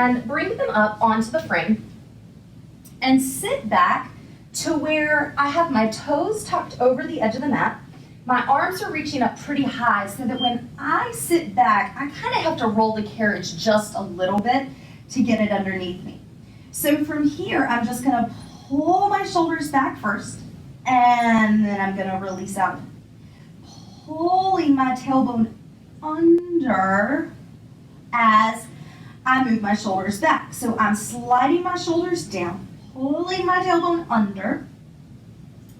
and bring them up onto the frame and sit back to where I have my toes tucked over the edge of the mat. My arms are reaching up pretty high so that when I sit back, I kind of have to roll the carriage just a little bit to get it underneath me. So from here, I'm just gonna pull my shoulders back first, and then I'm gonna release out. Pulling my tailbone under as I move my shoulders back. So I'm sliding my shoulders down, pulling my tailbone under,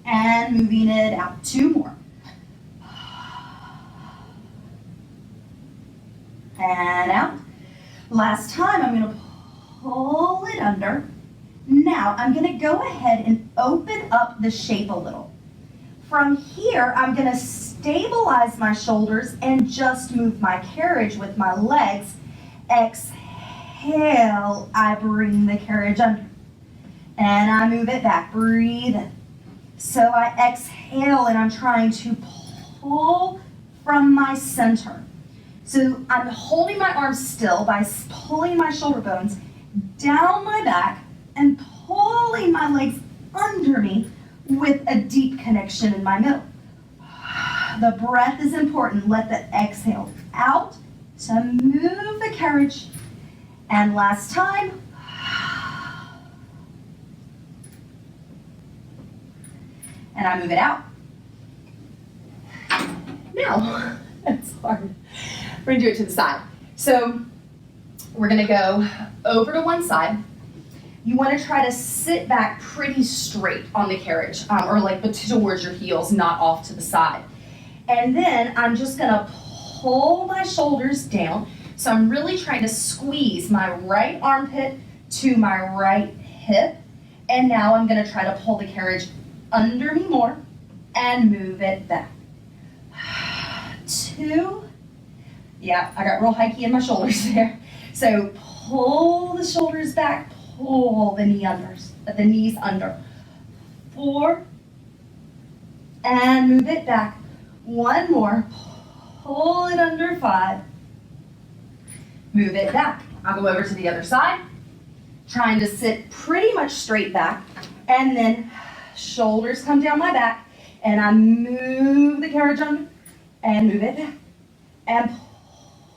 and moving it out. 2 more. And out. Last time, I'm gonna pull it under. Now, I'm gonna go ahead and open up the shape a little. From here, I'm gonna stabilize my shoulders and just move my carriage with my legs. Exhale, I bring the carriage under. And I move it back, breathe in. So I exhale and I'm trying to pull from my center. So I'm holding my arms still by pulling my shoulder bones down my back and pulling my legs under me with a deep connection in my middle. The breath is important. Let the exhale out to move the carriage. And last time. And I move it out. Now, that's hard. We're gonna do it to the side. So we're gonna go over to one side. You wanna try to sit back pretty straight on the carriage, or like towards your heels, not off to the side. And then I'm just gonna pull my shoulders down. So I'm really trying to squeeze my right armpit to my right hip. And now I'm gonna try to pull the carriage under me more and move it back. 2. Yeah, I got real hikey in my shoulders there. So pull the shoulders back, pull the knees under. 4, and move it back. 1 more, pull it under. 5, move it back. I'll go over to the other side, trying to sit pretty much straight back, and then shoulders come down my back, and I move the carriage under, and move it back, and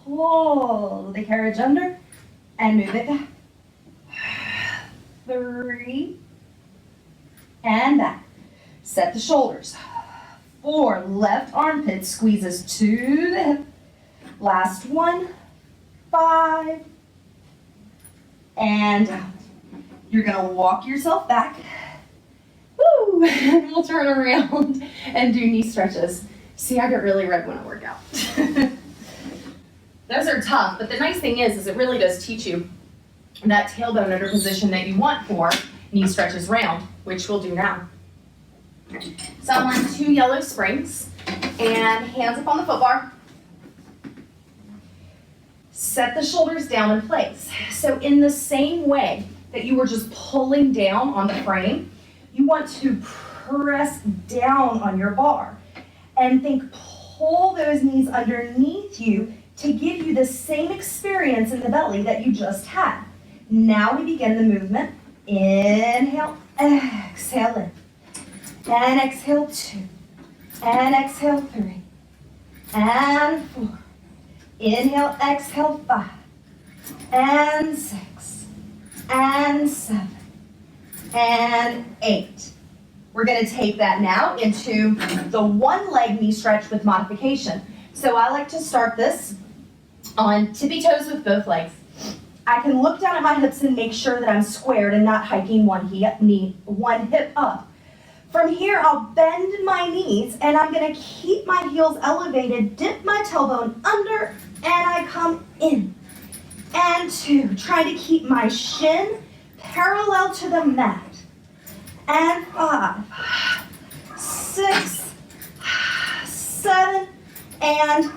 pull the carriage under, and move it back. 3, and back. Set the shoulders. 4, left armpit squeezes to the hip. Last one. 5, and out. You're gonna walk yourself back. Woo! And we'll turn around and do knee stretches. See, I get really red when I work out. Those are tough, but the nice thing is it really does teach you that tailbone under position that you want for knee stretches round, which we'll do now. So I'm on 2 yellow springs and hands up on the foot bar. Set the shoulders down in place. So in the same way that you were just pulling down on the frame, you want to press down on your bar and pull those knees underneath you to give you the same experience in the belly that you just had. Now we begin the movement. Inhale, exhale in. And exhale 2. And exhale 3. And 4. Inhale, exhale 5. And 6. And 7. And 8. We're going to take that now into the one leg knee stretch with modification. So I like to start this on tippy toes with both legs. I can look down at my hips and make sure that I'm squared and not hiking one hip up. From here, I'll bend my knees and I'm going to keep my heels elevated, dip my tailbone under, and I come in. And 2, try to keep my shin parallel to the mat. And 5, 6, 7, and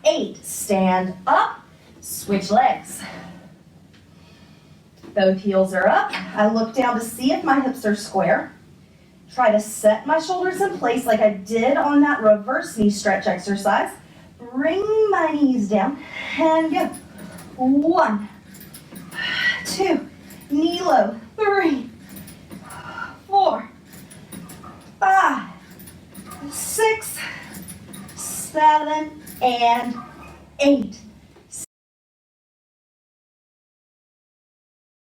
8. Stand up, switch legs. Both heels are up. I look down to see if my hips are square. Try to set my shoulders in place like I did on that reverse knee stretch exercise. Bring my knees down and go. 1, 2, knee low, 3, 4, 5, 6, 7, and 8.